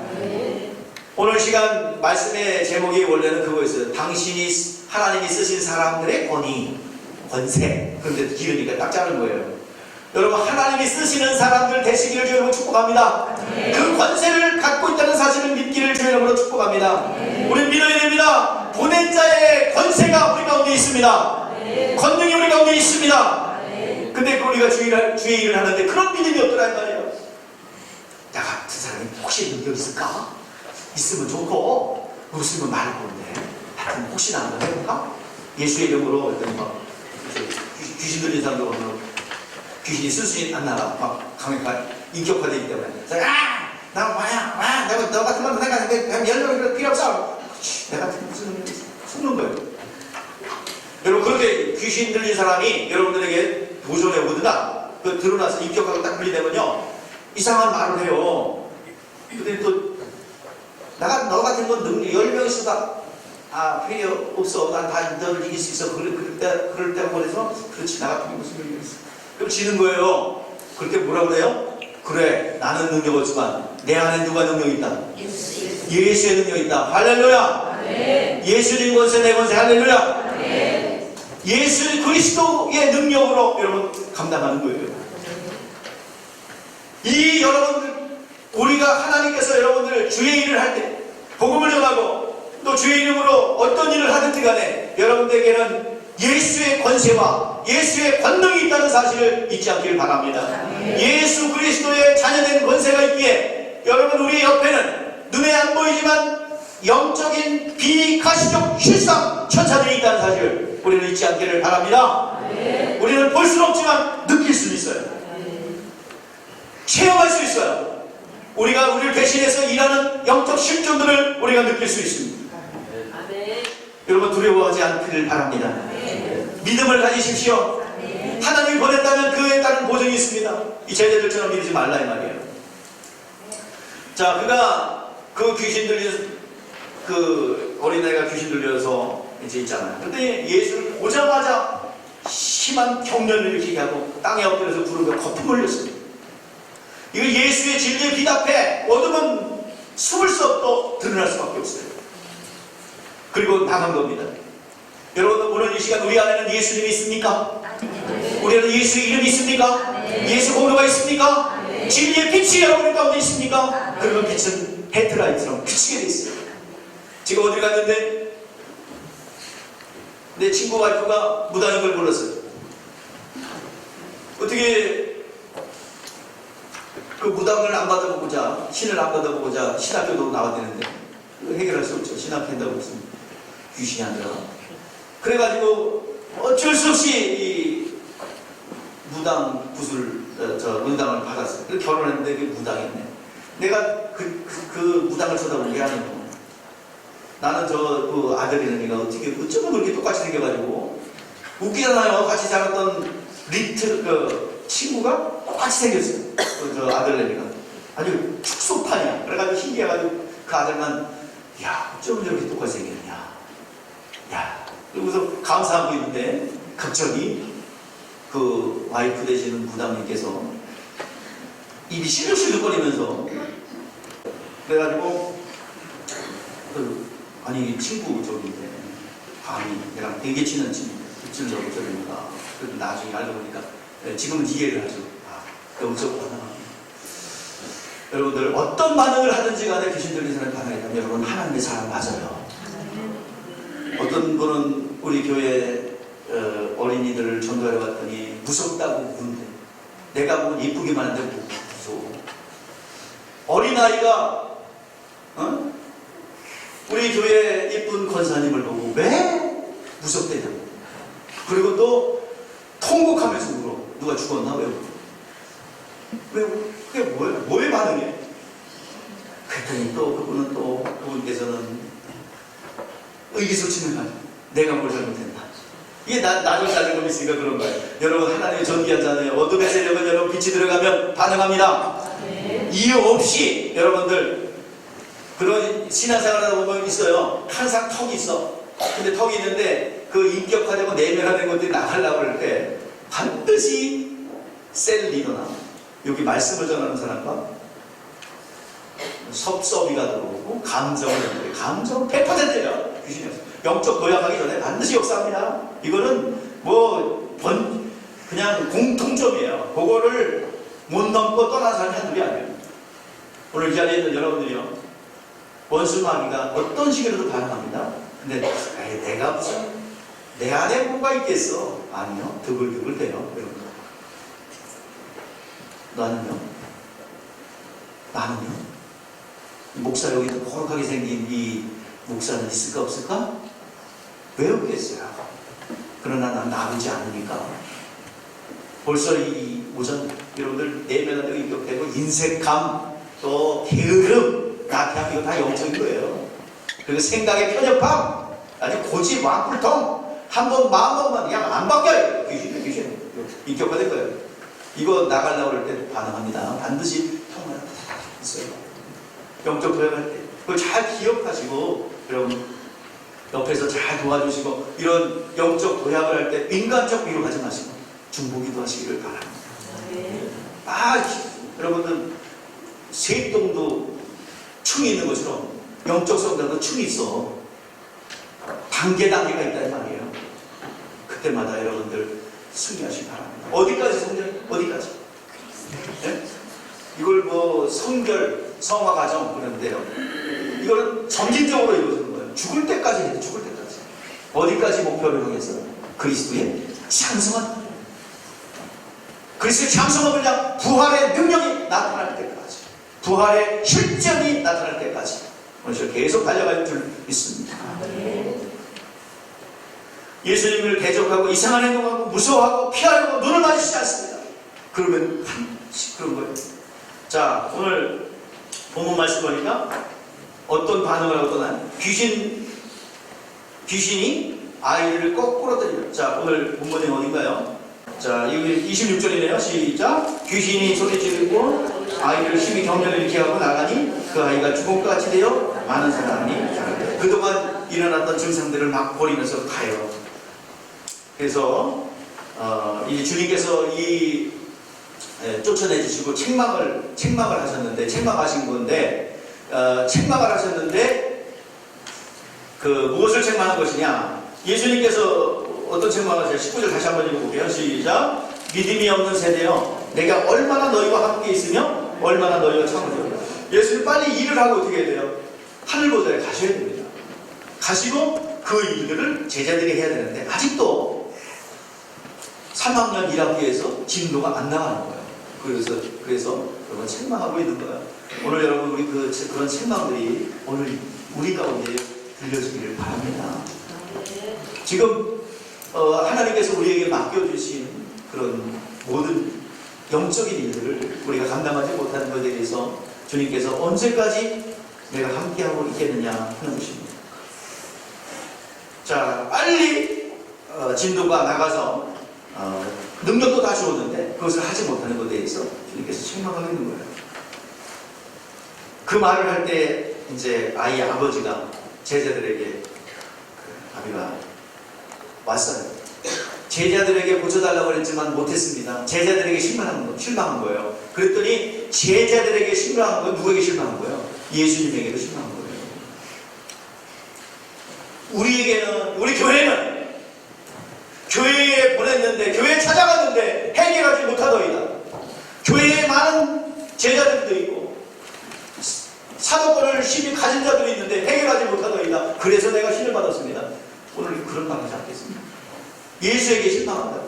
오늘 시간 말씀의 제목이 원래는 그거였어요. 당신이 하나님이 쓰신 사람들의 권위, 권세. 그런데 기르니까 딱 자른 거예요. 여러분 하나님이 쓰시는 사람들 되시기를 주의 이름으로 축복합니다. 그 권세를 갖고 있다는 사실을 믿기를 주의 이름으로 축복합니다. 우리는 믿어야 됩니다. 보낸 자의 권세가 우리 가운데 있습니다. 권능이 우리 가운데 있습니다. 근데 우리가 주의 일을 하는데 그런 믿음이 없더란 말이에요. 나 같은 사람이 혹시 능력 있을까? 있으면 좋고 없으면 말을 모르네. 하여튼 혹시나 한번 해볼까? 예수의 이름으로 귀신 들린 사람들 오면 귀신이 쓸 안 나가. 막 강력한 인격화되기 때문에. 나 뭐야? 내가 너 같은 건 내가 열명 필요 없어. 내가 무슨 속는 거예요. 여러분 그렇게 귀신 들린 사람이 여러분들에게 도전해 오거나 드러나서 인격화가 딱 분리되면요 이상한 말을 해요. 근데 또 내가 너 같은 건 능력 10명 있어도 필요 없어. 난 다 너를 이길 수 있어. 그럴 때가 뭐래서 그렇지 나 같은 게 무슨 능력이 있어. 그럼 지는 거예요. 그럴 때 뭐라 그래요? 그래 나는 능력 없지만 내 안에 누가 능력이 있다? 예수의 능력이 있다. 할렐루야. 예수님 권세 내 권세 할렐루야. 예수 그리스도의 능력으로 여러분 감당하는 거예요. 이 여러분들 우리가 하나님께서 여러분들 주의 일을 할 때 복음을 전하고 또 주의 이름으로 어떤 일을 하든지 간에 여러분들에게는 예수의 권세와 예수의 권능이 있다는 사실을 잊지 않기를 바랍니다. 예수 그리스도의 자녀된 권세가 있기에 여러분 우리 옆에는 눈에 안 보이지만 영적인 비가시적 실상 천사들이 있다는 사실을 우리는 잊지 않기를 바랍니다. 우리는 볼 수는 없지만 느낄 수 있어요. 체험할 수 있어요. 우리가 우리를 대신해서 일하는 영적 실존들을 우리가 느낄 수 있습니다. 여러분 두려워하지 않기를 바랍니다. 믿음을 가지십시오. 하나님이 보냈다면 그에 따른 보증이 있습니다. 이 제자들처럼 믿지 말라 이 말이에요. 자, 그가 그 귀신 들린 그 어린아이가 귀신 들려서 이제 있잖아요. 근데 예수를 보자마자 심한 경련을 일으키게 하고 땅에 엎드려서 부르며 거품을 흘렸습니다. 이거 예수의 진리에 기답해 어둠은 숨을 수 없도 드러날 수밖에 없어요. 그리고 나간 겁니다. 여러분 오늘 이 시간 우리 안에는 예수님이 있습니까? 우리 안에는 예수의 이름이 있습니까? 예수 공로가 있습니까? 진리의 빛이 여러분 가운데 있습니까? 그러면 빛은 헤드라이트처럼 비치게 돼 있어요. 지금 어디 갔는데 내 친구 와이프가 무당인 걸 몰랐어요. 어떻게 그 무당을 안 받아보고자 신을 안 받아보고자 신학교도 나와야 되는데 해결할 수 없죠. 신학한다고 무슨 귀신이 안 들어가. 그래가지고 어쩔 수 없이 이 무당 붓을 무당을 받았어요. 그래서 결혼했는데 그게 무당이었네. 내가 그 무당을 쳐다본 게 아니고 나는 그 아들이는 얘가 어떻게 어쩌면 그렇게 똑같이 생겨가지고 웃기잖아요. 같이 살았던 리틀 친구가 똑같이 생겼어요. 저 아들내미가 아주 축소판이야. 그래가지고 신기해가지고 그 아들만 야 어쩌면 저렇게 똑같이 생겼냐. 야 그러고서 감사하고 있는데 갑자기 그 와이프 되시는 부장님께서 입이 실룩실룩거리면서 그래가지고 아니 친구 저기인데 감히 얘랑 되게 친한 친구 입질러고 저러니까 그래도 나중에 알고 보니까 지금은 이해를 하죠. 영적구나. 여러분들 어떤 반응을 하든지 간에 귀신 들린 사람이 반응했다면 여러분 하나님의 사람 맞아요. 어떤 분은 우리 교회 어린이들을 전도해 봤더니 무섭다고 그러는데 내가 뭐 예쁘기만 한데 뭐 무서워. 어린아이가 우리 교회 예쁜 권사님을 보고 왜 무섭대냐고. 그리고 또 통곡하면서 울어. 누가 죽었나? 왜 울어? 왜 울어? 그게 뭐야? 뭐의 반응이에요? 그랬더니 또 그분께서는 의기소침해 가지고 내가 뭘 잘못했나? 이게 나도 잘못 있으니까 그런 거예요. 여러분, 하나님의 전기하잖아요. 어둠의 세력은 여러분 빛이 들어가면 반응합니다. 이유 없이 여러분들 그런 신앙생활 하다 보면 있어요. 항상 턱이 있어. 근데 턱이 있는데 그 인격화되고 내면화된 것들이 나가려고 할 때 반드시 셀 리더나 여기 말씀을 전하는 사람과 섭섭이가 들어오고 감정 100%예요. 귀신이 없어요. 영적 도약하기 전에 반드시 역사합니다. 이거는 그냥 공통점이에요. 그거를 못 넘고 떠난 사람이 한둘이 아니에요. 오늘 이 자리에 있는 여러분들이요, 원수 마귀가 어떤 식으로도 반응합니다. 근데 내가 무슨 내 안에 뭐가 있겠어? 아니요. 드글드글 돼요. 여러분. 나는요? 목사 여기 호락하게 생긴 이 목사는 있을까 없을까? 왜 없겠어요? 그러나 난 나오지 않으니까. 벌써 이 오전 여러분들 내면화되고 인격되고 인색감 또 게으름 나태함 이거 다 영적인 거예요. 그리고 생각의 편협함 아니 고집 왕불통 한번 마음먹으면 그냥 안 바뀌어요. 귀신 인격화된 거예요. 이거 나가려고 할 때 반응합니다. 반드시 통화를 있어요. 영적 도약할 때 그걸 잘 기억하시고 여러분 옆에서 잘 도와주시고 이런 영적 도약을 할 때 인간적 위로하지 마시고 중보기도 하시기를 바랍니다. 여러분들 세동도 충이 있는 것처럼 영적 성장도 충이 있어. 단계가 있단 말이에요. 그때마다 여러분들 승리하시기 바랍니다. 어디까지 성장? 어디까지? 네? 이걸 성결, 성화 과정 그러는데요. 이거는 점진적으로 이루어지는 거예요. 죽을 때까지 해도 죽을 때까지. 어디까지 목표를 향해서? 그리스도의 장성한 그리스도의 장성함을 그냥 부활의 능력이 나타날 때까지, 부활의 실전이 나타날 때까지 오늘 계속 달려갈 줄 믿습니다. 예수님을 대적하고 이상한 행동하고 무서워하고 피하려고 눈을 마주치지 않습니다. 그러면 반드시 그런 거예요. 자, 오늘 본문 말씀 보니까 어떤 반응을 하거든? 귀신이 아이를 거꾸로 때리죠. 자, 오늘 본문이 어딘가요? 자, 여기 26절이네요. 시작. 귀신이 소리 지르고 아이를 힘이 격렬히 일으켜 하고 나가니 그 아이가 죽음과 같이 되어 많은 사람이 그동안 일어났던 증상들을 막 버리면서 가요. 그래서 이 주님께서 쫓아내 주시고 책망을 하셨는데 책망하신 건데 책망을 하셨는데 무엇을 책망한 것이냐? 예수님께서 어떤 책망을 하셨어요? 19절 다시 한번 읽어볼게요. 시작. 믿음이 없는 세대여, 내가 얼마나 너희와 함께 있으며 얼마나 너희와 참으려. 예수님 빨리 일을 하고 어떻게 해야 돼요? 하늘보좌에 가셔야 됩니다. 가시고 그 일들을 제자들이 해야 되는데 아직도 3학년 1학기에서 진도가 안 나가는 거예요. 그래서 여러분 책망하고 있는 거예요. 오늘 여러분 우리 그런 책망들이 오늘 우리 가운데 들려주기를 바랍니다. 지금 하나님께서 우리에게 맡겨주신 그런 모든 영적인 일들을 우리가 감당하지 못하는 것에 대해서 주님께서 언제까지 내가 함께하고 있겠느냐 하는 것입니다. 자, 빨리 진도가 나가서 능력도 다 주었는데 그것을 하지 못하는 것에 대해서 주님께서 책망하고 있는 거예요. 그 말을 할 때 이제 아이 아버지가 제자들에게 아비가 왔어요. 제자들에게 고쳐달라고 했지만 못했습니다. 제자들에게 실망한 거예요. 그랬더니 제자들에게 실망한 건 누구에게 실망한 거예요? 예수님에게도 실망한 거예요. 우리 교회는 교회에 보냈는데, 교회에 찾아갔는데 해결하지 못하더이다. 교회에 많은 제자들도 있고 사도권을 심히 가진 자들이 있는데 해결하지 못하더이다. 그래서 내가 신을 받았습니다. 오늘 그런 말 하지 않겠습니다. 예수에게 실망한다.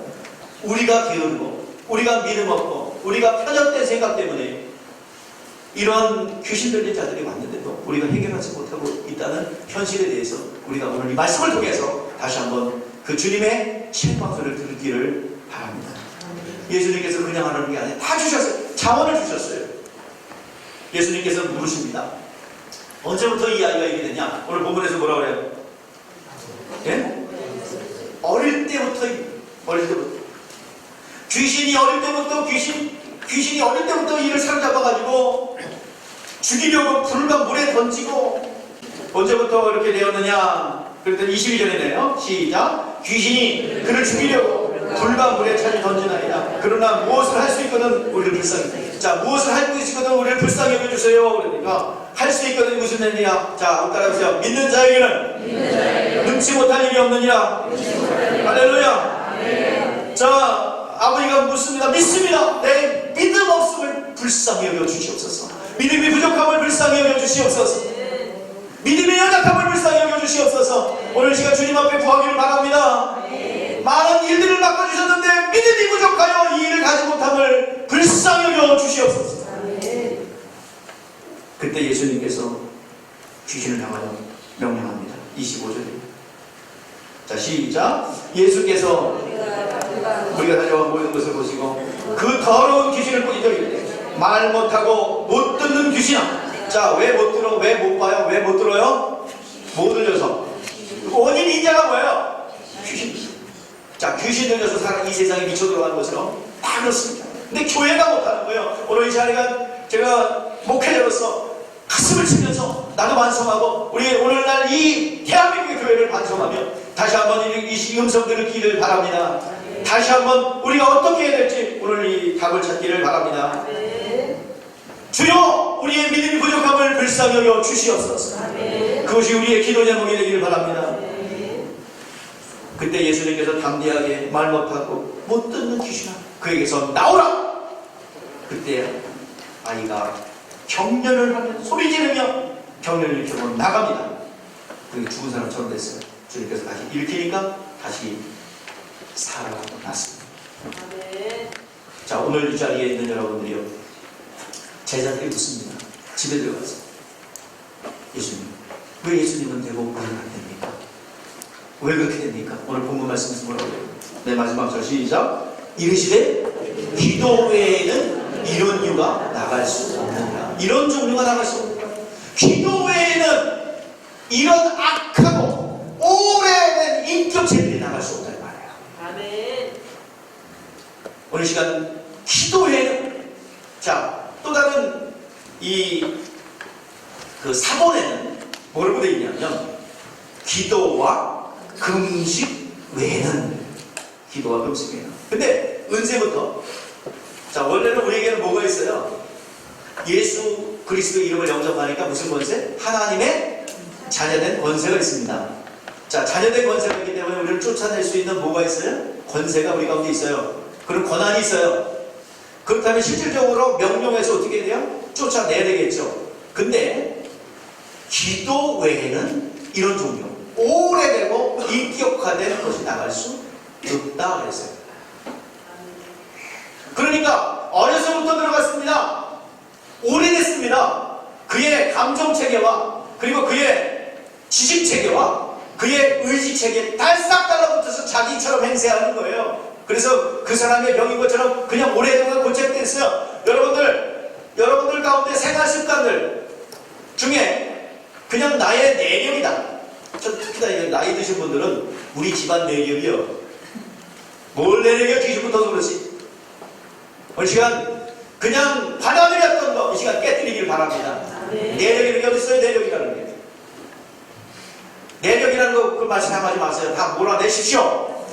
우리가 게으르고 우리가 믿음 없고 우리가 편협된 생각 때문에 이런 귀신 들린 자들이 왔는데도 우리가 해결하지 못하고 있다는 현실에 대해서 우리가 오늘 이 말씀을 통해서 다시 한번 그 주님의 실망소리를 들기를 바랍니다. 예수님께서 그냥 하는 게 아니라 다 주셨어요. 자원을 주셨어요. 예수님께서 물으십니다. 언제부터 이 아이가 이렇게 됐냐? 오늘 본문에서 뭐라 그래요? 예? 어릴 때부터. 귀신이 어릴 때부터 귀신이 어릴 때부터 이를 사로잡아가지고 죽이려고 불과 물에 던지고. 언제부터 이렇게 되었느냐? 그랬더니 22절이네요. 시작. 귀신이 그를 죽이려고 불과 물에 차를 던지나이다. 그러나 무엇을 할 수 있거든 우리를 불쌍히. 자, 무엇을 할 수 있거든 우리를 불쌍히 여겨주세요. 그러니까 할 수 있거든 무슨 일이냐? 자, 따라하세요. 믿는 자에게는 눈치 못할 일이 없느니라. 할렐루야. 자, 아버지가 묻습니다. 믿습니다. 내 믿음 없음을 불쌍히 여겨 주시옵소서. 믿음이 부족함을 불쌍히 여겨 주시옵소서. 믿음의 연약함을 불쌍히 여겨 주시옵소서. 오늘 시간 주님 앞에 구하기를 바랍니다. 많은 일들을 맡겨주셨는데 믿음이 부족하여 이 일을 가지 못함을 불쌍히 여겨 주시옵소서. 그때 예수님께서 귀신을 향하여 명령합니다. 25절입니다. 자, 시작. 예수께서 우리가 다녀와 모이는 것을 보시고 그 더러운 귀신을 뿌리더니 말 못하고 못 듣는 귀신아. 자, 왜 못 들어? 왜 못 봐요? 왜 못 들어요? 못 들려서. 원인 인자가 뭐예요? 귀신. 자, 귀신 들려서 이 세상에 미쳐 들어가는 것처럼 다 그렇습니다. 근데 교회가 못하는 거예요. 오늘 이 자리가 제가 목회자로서 가슴을 치면서 나도 반성하고 우리 오늘날 이 대한민국의 교회를 반성하며 다시 한번 이 음성들을 듣기를 바랍니다. 다시 한번 우리가 어떻게 해야 될지 오늘 이 답을 찾기를 바랍니다. 주여 우리의 믿음이 부족함을 불쌍히 여겨 주시옵소서. 그것이 우리의 기도 제목이 되기를 바랍니다. 그때 예수님께서 담대하게 말 못하고 못 듣는 귀신아 그에게서 나오라. 그때 아이가 경련을 하며 소리 지르며 경련을 일으키고 나갑니다. 그게 죽은 사람처럼 됐어요. 주님께서 다시 일으키니까 다시 살아났습니다. 자, 오늘 이 자리에 있는 여러분들이요, 제자들이 묻습니다. 집에 들어가서 예수님, 왜 예수님은 되고 우리는 안 됩니까? 왜 그렇게 됩니까? 오늘 본문 말씀에서 뭐라고 해요? 네, 마지막 절 시작. 이르시되 기도 외에는 이런 이유가 나갈 수 없느니라. 이런 종류가 나갈 수 없느니라. 기도 외에는 이런 악하고 오래된 인격체들이 나갈 수 없다는 말이에요. 아멘. 오늘 시간 기도 외에는, 자, 또 다른 그 사본에는 뭐라고 되어 있냐면 기도와 금식 외에는, 기도와 금식 외에는. 근데 언제부터? 자, 원래는 우리에게는 뭐가 있어요? 예수 그리스도 이름을 영접하니까 무슨 권세? 하나님의 자녀된 권세가 있습니다. 자, 자녀된 권세가 있기 때문에 우리를 쫓아낼 수 있는 뭐가 있어요? 권세가 우리 가운데 있어요. 그런 권한이 있어요. 그렇다면 실질적으로 명령해서 어떻게 돼요? 쫓아내야 되겠죠. 근데 기도 외에는 이런 종류, 오래되고 인격화된 것이 나갈 수 없다 그랬어요. 그러니까 어려서부터 들어갔습니다. 오래됐습니다. 그의 감정체계와 그리고 그의 지식체계와 그의 의지체계 싹 달라붙어서 자기처럼 행세하는 거예요. 그래서 그 사람의 병인 것처럼 그냥 오래동안 고착됐어요. 여러분들 가운데 생활습관들 중에 그냥 나의 내력이다. 특히나 나이 드신 분들은 우리 집안 내력이요. 뭘 내력이요? 귀신부터 그렇지. 오늘 시간 그냥 받아들였던 거 이 시간 깨뜨리길 바랍니다. 내력이라는 게 어디 있어요? 내력이라는 게. 내력이라는 거 그 말씀하지 마세요. 다 몰아내십시오.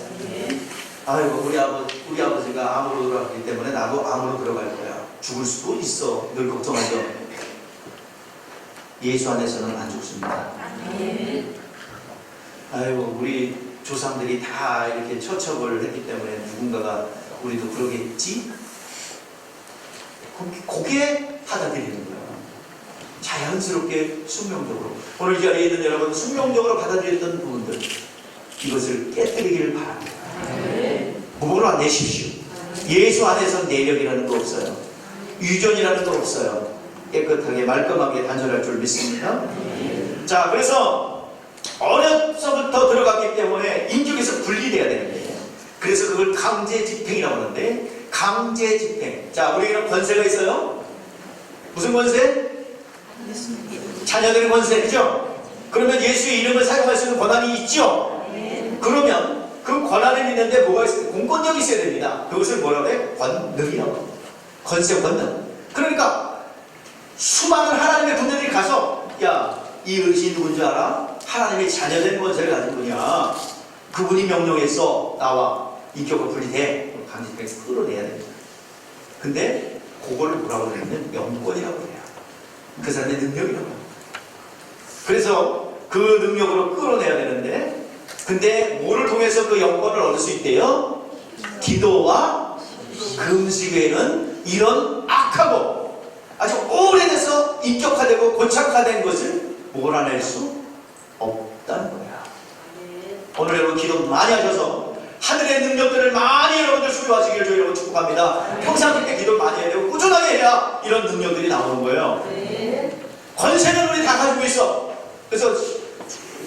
아이고 우리 아버지가 암으로 들어갔기 때문에 나도 암으로 들어갈 거야. 죽을 수도 있어. 늘 걱정하죠. 예수 안에서는 안 죽습니다. 아이고 우리 조상들이 다 이렇게 처첩을 했기 때문에 누군가가 우리도 그러겠지? 그게 받아들이는 거예요. 자연스럽게 숙명적으로. 오늘 이 자리에 있는 여러분, 숙명적으로 받아들였던 부분들, 이것을 깨뜨리기를 바랍니다. 물어 내십시오. 예수 안에서 내력이라는 거 없어요. 유전이라는 거 없어요. 깨끗하게 말끔하게 단절할 줄 믿습니다. 자, 그래서 어려서부터 들어갔기 때문에 인격에서 분리돼야 되는 거예요. 그래서 그걸 강제 집행이라고 하는데, 강제 집행. 자, 우리에게는 권세가 있어요. 무슨 권세? 자녀들의 권세, 그죠? 그러면 예수의 이름을 사용할 수 있는 권한이 있죠? 그러면 그 권한이 있는데 뭐가 있어요? 공권력이 있어야 됩니다. 그것을 뭐라고 해? 권능이라고 합니다. 권세, 권능. 그러니까 수많은 하나님의 군대들이 가서, 야, 이 어르신이 누군지 알아? 하나님의 자녀된 권세를 가진 분이야. 그분이 명령했어. 나와. 인격을 분리해. 강제집행에서 끌어내야 됩니다. 근데 그거를 뭐라고 그러냐면 영권이라고 해요. 그 사람의 능력이라고 합니다. 그래서 그 능력으로 끌어내야 되는데, 근데 뭐를 통해서 그 영권을 얻을 수 있대요? 기도와 금식 외에는 이런 악하고 아주 오래돼서 인격화되고 고착화된 것을 몰아낼 수 없다는 거야. 오늘 여러분 기도 많이 하셔서 하늘의 능력들을 많이 여러분들 수료하시길 저희 여러분 축복합니다. 평상시 기도를 많이 해야 되고 꾸준하게 해야 이런 능력들이 나오는 거예요. 권세는 우리 다 가지고 있어. 그래서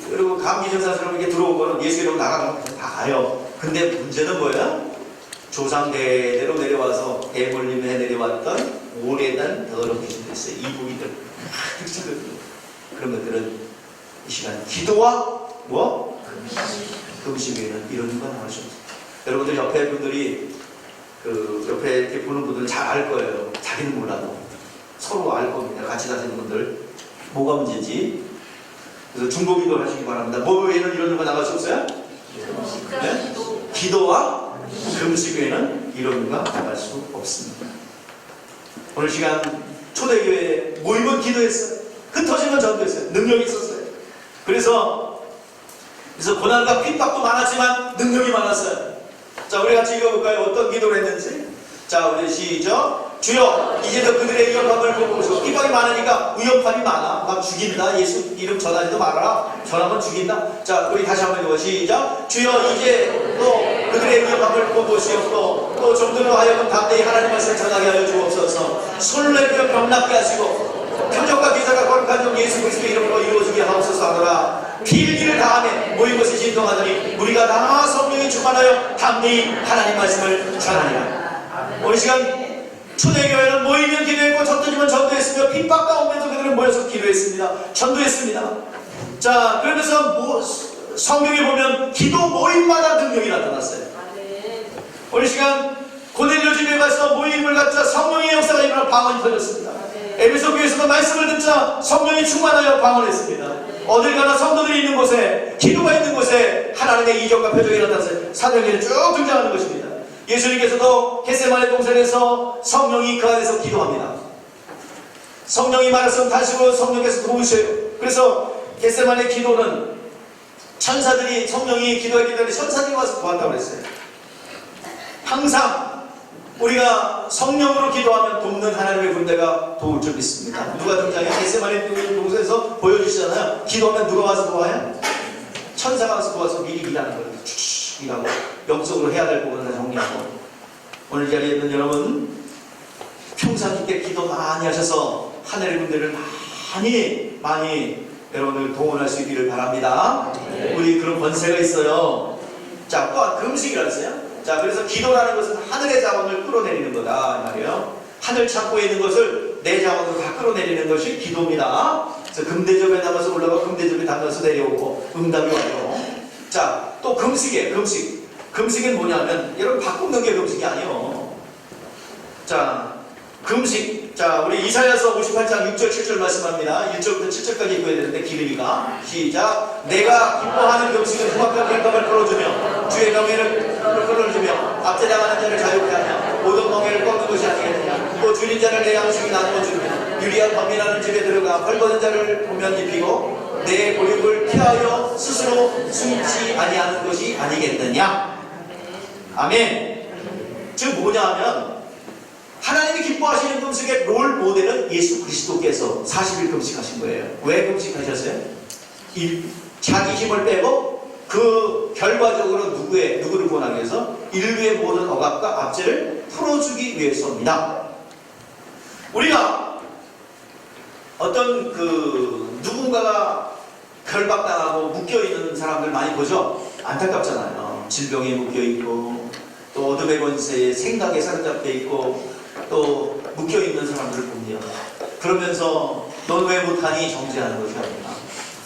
그리고 감기 증상처럼 이렇게 들어오고는 예수 이름 나가면 다 가요. 근데 문제는 뭐야? 조상 대대로 내려와서 대물림에 내려왔던 오래된 더러운 귀신이 있어요. 이부이들 가득 차거든요. 그런 것들은 이 시간 기도와 뭐? 금식 외에는 이런 건 나올 수 없어요. 여러분들 옆에 분들이 그 옆에 이렇게 보는 분들은 잘 알 거예요. 자기는 몰라도 서로 알 겁니다. 같이 사시는 분들 뭐가 문제인지. 그래서 중보기도 하시기 바랍니다. 뭐 외에는 이런 거 나갈 수 없어요? 네? 기도와 금식 외에는 이런 거 나갈 수 없습니다. 오늘 시간 초대교회 모임은 기도했어요. 흩어진 건 전도했어요. 능력이 있었어요. 그래서 고난과 핍박도 많았지만 능력이 많았어요. 자, 우리 같이 읽어볼까요? 어떤 기도를 했는지. 자, 우리 시작. 주여, 이제도 그들의 위협함을 보고 오시고. 핍박이 많으니까 위협함이 많아. 막 죽인다. 예수 이름 전하지도 말아라. 전하면 죽인다. 자, 우리 다시 한번 읽어. 시작. 주여, 이제 또 그들의 위협함을 보고 오시옵고 또 종들로 하여금 담대히 하나님 말씀을 전하게 하여 주옵소서. 손을 내밀어 병낫게 하시고 표적과 기사가 거룩한 종 예수 그리스도의 이름으로 이루어지게 하옵소서 하노라. 필기를 다하며 모인 것이 진동하더니 우리가 다 성령이 충만하여 담대히 하나님 말씀을 전하리라. 오늘 시간 초대교회는 모이면 기도했고 전도지면 전도했으며 핍박 가운데서 그들은 모여서 기도했습니다. 전도했습니다. 자, 그러면서 성경에 보면 기도 모임마다 능력이 나타났어요. 오늘 시간 고넬료 집에 가서 모임을 갖자 성령의 역사가 일어나 방언이 터졌습니다. 에베소 교회에서도 말씀을 듣자 성령이 충만하여 방언했습니다. 어딜 가나 성도들이 있는 곳에, 기도가 있는 곳에 하나님의 이적과 표적이 나타나서 사도행전에 쭉 등장하는 것입니다. 예수님께서도 겟세마네 동산에서 성령이 그 안에서 기도합니다. 성령이 말씀 다시고 성령께서 도우셔요. 그래서 겟세마네 기도는 천사들이, 성령이 기도했기 때문에 천사들이 와서 도왔다고 그랬어요. 항상 우리가 성령으로 기도하면 돕는 하나님의 군대가 도울 줄 믿습니다. 누가 등장해? 겟세마네 동산에서 보여주시잖아요. 기도하면 누가 와서 도와요? 천사가 와서 도와서 미리 일하는 거예요. 쭉 일하고 영적으로 해야 될 부분은 다 정리하고. 오늘 자리에 있는 여러분 평상시에 기도 많이 하셔서 하늘의 군대를 많이 여러분들 동원할 수 있기를 바랍니다. 우리 그런 권세가 있어요. 자, 또한 금식이라고 했어요. 자, 그래서 기도라는 것은 하늘의 자원을 끌어내리는 거다 이 말이에요. 하늘 창고에 있는 것을 내 자원으로 다 끌어내리는 것이 기도입니다. 그래서 금대접에 담아서 올라가고 금대접에 담아서 내려오고 응답이 와요. 자, 또 금식이에요. 금식은 뭐냐면 여러분 바꾸는 게 금식이 아니에요. 자, 금식. 자, 우리 이사야서 58장 6절 7절 말씀합니다. 1절부터 7절까지 읽어야 되는데 기름이가 시작. 내가 기뻐하는 금식은 흉악한 결감을 풀어주며 주의 명예를 끌어주며 압제당하는 자를 자유케 하며 모든 멍에를 꺾는 것이 아니겠느냐. 또 줄인 자를 내 양식이 나누어 주며 유리한 범인하는 집에 들어가 헐벗은 자를 보면 입히고 내 고육을 피하여 스스로 숨지 아니하는 것이 아니겠느냐. 아멘. 즉 뭐냐 하면 하나님이 기뻐하시는 금식의 롤 모델은 예수 그리스도께서 40일 금식하신 거예요. 왜 금식하셨어요? 자기 힘을 빼고 그 결과적으로 누구를 구원하기 위해서 인류의 모든 억압과 압제를 풀어주기 위해서입니다. 우리가 어떤 누군가가 결박당하고 묶여있는 사람들 많이 보죠? 안타깝잖아요. 질병에 묶여있고 어둠의 권세에 생각에 사로잡혀 있고 또 묶여 있는 사람들을 봅니다. 그러면서 넌 왜 못하니 정죄하는 것이 아니라,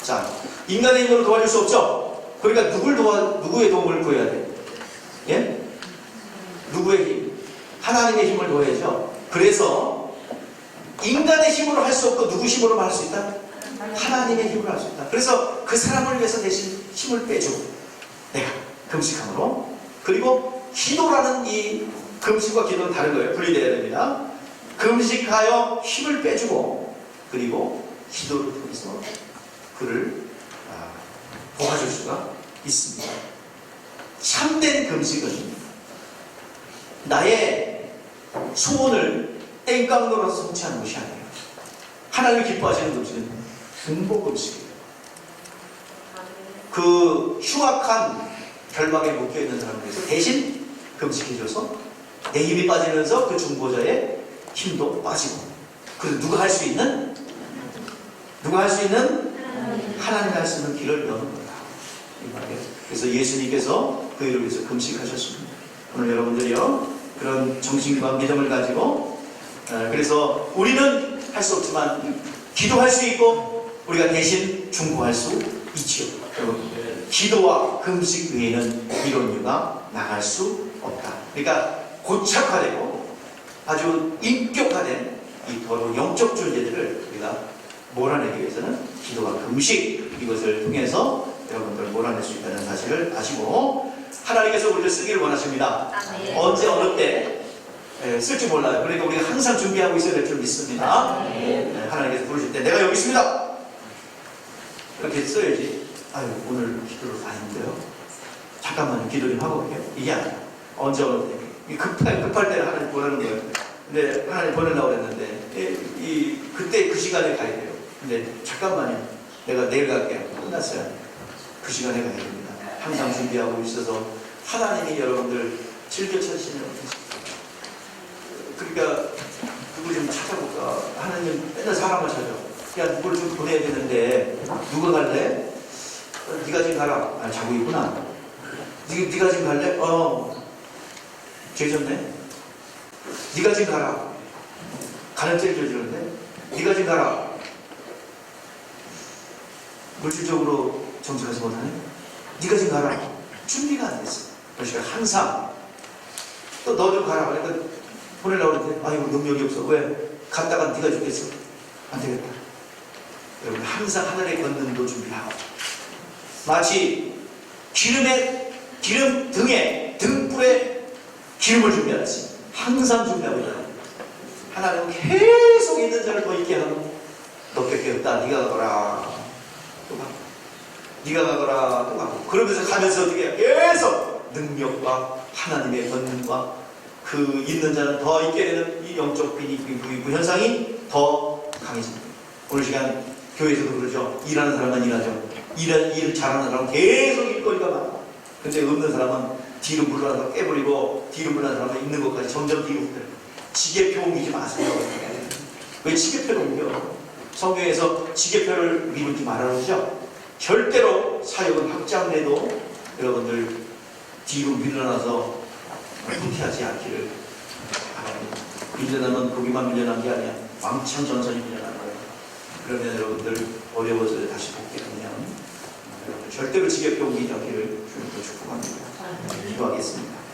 자, 인간의 힘으로 도와줄 수 없죠. 그러니까 누구의 도움을 구해야 돼? 예? 누구의 힘? 하나님의 힘을 구해야죠. 그래서 인간의 힘으로 할 수 없고 누구 힘으로만 할 수 있다? 하나님의 힘으로 할 수 있다. 그래서 그 사람을 위해서 대신 힘을 빼주고 내가 금식함으로, 그리고 기도라는 이 금식과 기도는 다른 거예요. 분리되어야 됩니다. 금식하여 힘을 빼주고 그리고 기도를 통해서 그를 도와줄 수가 있습니다. 참된 금식은 나의 소원을 땡깡 놀아서 성취하는 것이 아니에요. 하나님을 기뻐하시는 금식은 승복 금식이에요. 그 흉악한 결박에 묶여있는 사람을 위해서 대신 금식해줘서 내 힘이 빠지면서 그 중보자의 힘도 빠지고, 그래서 누가 할 수 있는? 하나님이 할 수 있는 길을 여는 거다, 이 말이에요. 그래서 예수님께서 그 일을 위해서 금식하셨습니다. 오늘 여러분들이요, 그런 정신과 믿음을 가지고, 그래서 우리는 할 수 없지만 기도할 수 있고 우리가 대신 중보할 수 있지요. 여러분, 기도와 금식 외에는 이런 이유가 나갈 수 없다. 그러니까 고착화되고 아주 인격화된 이 더러운 영적 존재들을 우리가 몰아내기 위해서는 기도와 금식, 이것을 통해서 여러분들 몰아낼 수 있다는 사실을 아시고, 하나님께서 우리를 쓰기를 원하십니다. 언제 어느 때 쓸지 몰라요. 그러니까 우리가 항상 준비하고 있어야 될 줄 믿습니다. 하나님께서 부르실 때 내가 여기 있습니다, 이렇게 써야지. 아유, 오늘 기도를 안 했는데요, 잠깐만 기도 좀 하고 올게요, 이게 아니야. 언제 어느 때 급할 때는 하나님 보내는 거예요. 근데 하나님 보내려고 했는데 그때 그 시간에 가야 돼요. 근데 잠깐만요, 내가 내일 갈게요. 끝났어요. 그 시간에 가야 됩니다. 항상 준비하고 있어서 하나님이 여러분들 즐겨 찾으시는 거죠. 그러니까 누구 좀 찾아볼까? 하나님 맨날 사람을 찾아. 야, 누구를 좀 보내야 되는데 누가 갈래? 네가 지금 가라. 아, 자고 있구나. 네가 지금 갈래? 죄졌네. 네가 지금 가라. 가는 죄를 저지르는데 네가 지금 가라. 물질적으로 정직하지 못하네. 네가 지금 가라. 준비가 안 됐어. 그러니까 항상 또 너 좀 가라. 그러니까 보내려고 했는데 아이고 능력이 없어. 왜? 갔다가 네가 죽겠어. 안 되겠다. 여러분, 항상 하늘의 권능도 준비하고, 마치 기름 등에 등불에 기름을 준비하듯이 항상 준비하고 있다. 하나님은 계속 있는 자를 더 있게 하고, 너 뺏게 없다. 네가 가거라. 또 가고, 네가 가거라. 또 가고. 그러면서 가면서 어떻게 해요? 계속 능력과 하나님의 권능과 그 있는 자는 더 있게 되는 이 영적 비니부 현상이 더 강해집니다. 오늘 시간 교회에서도 그러죠. 일하는 사람만 일하죠. 일 잘하는 사람은 계속 일거리가 많아. 근데 없는 사람은 뒤로 물러나서 깨버리고, 뒤로 물러나는 사람은 있는 것까지 점점 뒤로 흩어요. 지게표 옮기지 마세요. 왜 지게표를 옮겨? 성경에서 지게표를 미루지 말아라 그러죠. 절대로 사역은 확장돼도 여러분들 뒤로 밀려나서 후퇴하지 않기를 바랍니다. 밀려나면 거기만 밀려난 게 아니야. 왕창 전선이 밀려나는 거예요. 그러면 여러분들 어려워서 다시 복귀하면 여러분들 절대로 지겹게 옮기지 않기를 주님께 축복합니다. 기도하겠습니다.